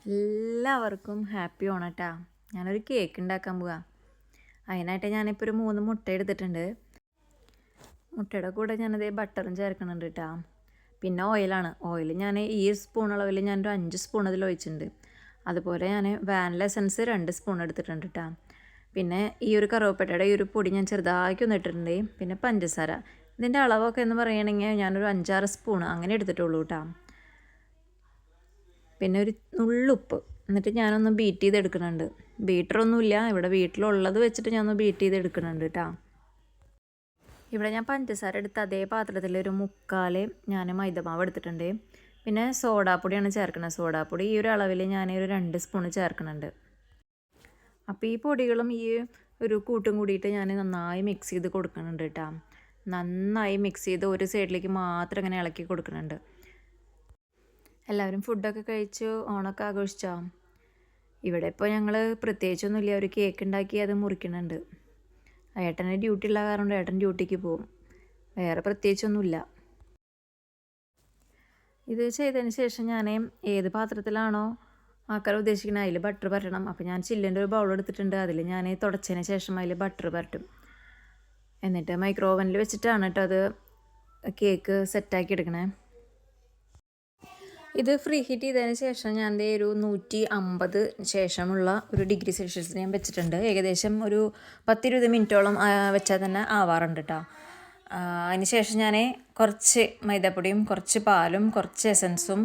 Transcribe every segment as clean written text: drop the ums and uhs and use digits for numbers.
എല്ലാവർക്കും ഹാപ്പി ഓണം കേട്ടോ. ഞാനൊരു കേക്ക് ഉണ്ടാക്കാൻ പോവാ. അതിനായിട്ട് ഞാനിപ്പോൾ ഒരു 3 മുട്ട എടുത്തിട്ടുണ്ട്. മുട്ടയുടെ കൂടെ ഞാനതേ ബട്ടറും ചേർക്കുന്നുണ്ട് കേട്ടോ. പിന്നെ ഓയിലാണ്. ഓയിൽ ഞാൻ ഈ സ്പൂൺ അളവിൽ ഞാനൊരു 5 സ്പൂൺ അതിൽ ഒഴിച്ചിട്ടുണ്ട്. അതുപോലെ ഞാൻ വാനില എസൻസ് 2 സ്പൂൺ എടുത്തിട്ടുണ്ട് കേട്ടോ. പിന്നെ ഈ ഒരു കറുവപ്പട്ടയുടെ ഈ ഒരു പൊടി ഞാൻ ചെറുതാക്കി ഒന്ന് ഇട്ടിട്ടുണ്ട്. പിന്നെ പഞ്ചസാര. ഇതിൻ്റെ അളവൊക്കെ എന്ന് പറയുകയാണെങ്കിൽ ഞാനൊരു 5-6 സ്പൂൺ അങ്ങനെ എടുത്തിട്ടുള്ളൂ കേട്ടോ. പിന്നെ ഒരു നുള്ളുപ്പ്. എന്നിട്ട് ഞാനൊന്ന് ബീറ്റ് ചെയ്തെടുക്കുന്നുണ്ട്. ബീറ്ററൊന്നുമില്ല, ഇവിടെ വീട്ടിലുള്ളത് വെച്ചിട്ട് ഞാനൊന്ന് ബീറ്റ് ചെയ്തെടുക്കുന്നുണ്ട് കേട്ടോ. ഇവിടെ ഞാൻ പഞ്ചസാര എടുത്ത് അതേ പാത്രത്തിൽ ഒരു 3/4 ഞാൻ മൈദമാവ് എടുത്തിട്ടുണ്ട്. പിന്നെ സോഡാപ്പൊടിയാണ് ചേർക്കുന്നത്. സോഡാപ്പൊടി ഈ ഒരു അളവിൽ ഞാൻ ഒരു 2 സ്പൂൺ ചേർക്കുന്നുണ്ട്. അപ്പോൾ ഈ പൊടികളും ഈ ഒരു കൂട്ടും കൂടിയിട്ട് ഞാൻ നന്നായി മിക്സ് ചെയ്ത് കൊടുക്കുന്നുണ്ട് കേട്ടോ. നന്നായി മിക്സ് ചെയ്ത് ഒരു സൈഡിലേക്ക് മാത്രം ഇങ്ങനെ ഇളക്കി കൊടുക്കുന്നുണ്ട്. എല്ലാവരും ഫുഡൊക്കെ കഴിച്ചു ഓണമൊക്കെ ആഘോഷിച്ചോ? ഇവിടെ ഇപ്പോൾ ഞങ്ങൾ പ്രത്യേകിച്ചൊന്നുമില്ല, ഒരു കേക്ക് ഉണ്ടാക്കി അത് മുറിക്കുന്നുണ്ട്. ഏട്ടന് ഡ്യൂട്ടി ഉള്ള കാരണം ഏട്ടൻ ഡ്യൂട്ടിക്ക് പോകും. വേറെ പ്രത്യേകിച്ചൊന്നുമില്ല. ഇത് ചെയ്തതിന് ശേഷം ഞാൻ ഏത് പാത്രത്തിലാണോ ആക്കാൻ ഉദ്ദേശിക്കുന്നത് അതിൽ ബട്ടർ പരട്ടണം. അപ്പോൾ ഞാൻ ചില്ലിൻ്റെ ഒരു ബൗൾ എടുത്തിട്ടുണ്ട്. അതിൽ ഞാൻ തുടച്ചതിന് ശേഷം അതിൽ ബട്ടർ പരട്ടും. എന്നിട്ട് മൈക്രോ ഓവനിൽ വെച്ചിട്ടാണ് കേട്ടോ അത് കേക്ക് സെറ്റാക്കി എടുക്കണേ. ഇത് ഫ്രീ ഹീറ്റ് ചെയ്തതിന് ശേഷം ഞാൻ ഒരു 150 ശേഷമുള്ള ഒരു ഡിഗ്രി സെൽഷ്യസിൽ ഞാൻ വെച്ചിട്ടുണ്ട്. ഏകദേശം ഒരു 10-20 മിനിറ്റോളം വെച്ചാൽ തന്നെ ആവാറുണ്ട് കേട്ടോ. അതിന് ശേഷം ഞാൻ കുറച്ച് മൈദപ്പൊടിയും കുറച്ച് പാലും കുറച്ച് എസൻസും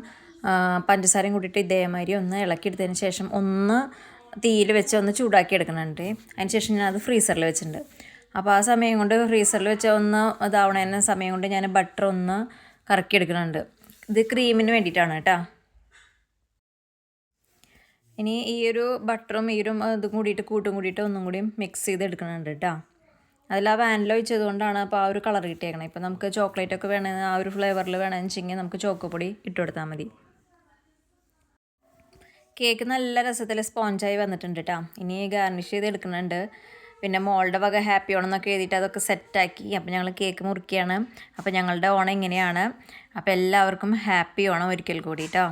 പഞ്ചസാരയും കൂട്ടിയിട്ട് ഇതേമാതിരി ഒന്ന് ഇളക്കിയെടുത്തതിന് ശേഷം ഒന്ന് തീയിൽ വെച്ച് ഒന്ന് ചൂടാക്കി എടുക്കുന്നുണ്ട്. അതിന് ശേഷം ഞാൻ അത് ഫ്രീസറിൽ വെച്ചിട്ടുണ്ട്. അപ്പോൾ ആ സമയം കൊണ്ട് ഫ്രീസറിൽ വെച്ച ഒന്ന് ഇതാവണ സമയം കൊണ്ട് ഞാൻ ബട്ടർ ഒന്ന് കറക്കിയെടുക്കുന്നുണ്ട്. ഇത് ക്രീമിന് വേണ്ടിയിട്ടാണ് കേട്ടോ. ഇനി ഈ ഒരു ബട്ടറും ഈരും ഇതും കൂടിയിട്ട് കൂട്ടും കൂടിയിട്ട് ഒന്നും കൂടി മിക്സ് ചെയ്തെടുക്കുന്നുണ്ട് കേട്ടോ. അതിൽ ആ വാനില ഒഴിച്ചത് കൊണ്ടാണ് അപ്പോൾ ആ ഒരു കളർ കിട്ടിയേക്കണം. ഇപ്പോൾ നമുക്ക് ചോക്ലേറ്റ് ഒക്കെ വേണമെങ്കിൽ ആ ഒരു ഫ്ലേവറിൽ വേണമെന്ന് വെച്ചെങ്കിൽ നമുക്ക് ചോക്കോപ്പൊടി ഇട്ട് കൊടുത്താൽ മതി. കേക്ക് നല്ല രസത്തിൽ സ്പോഞ്ചായി വന്നിട്ടുണ്ട് കേട്ടോ. ഇനി ഗാർണിഷ് ചെയ്ത് എടുക്കുന്നുണ്ട്. പിന്നെ മോളുടെ വക ഹാപ്പി ഓണം എന്നൊക്കെ എഴുതിയിട്ട് അതൊക്കെ സെറ്റാക്കി. അപ്പോൾ ഞങ്ങൾ കേക്ക് മുറിക്കുകയാണ്. അപ്പോൾ ഞങ്ങളുടെ ഓണം ഇങ്ങനെയാണ്. അപ്പോൾ എല്ലാവർക്കും ഹാപ്പി ഓണം ഒരിക്കൽ കൂടി കേട്ടോ.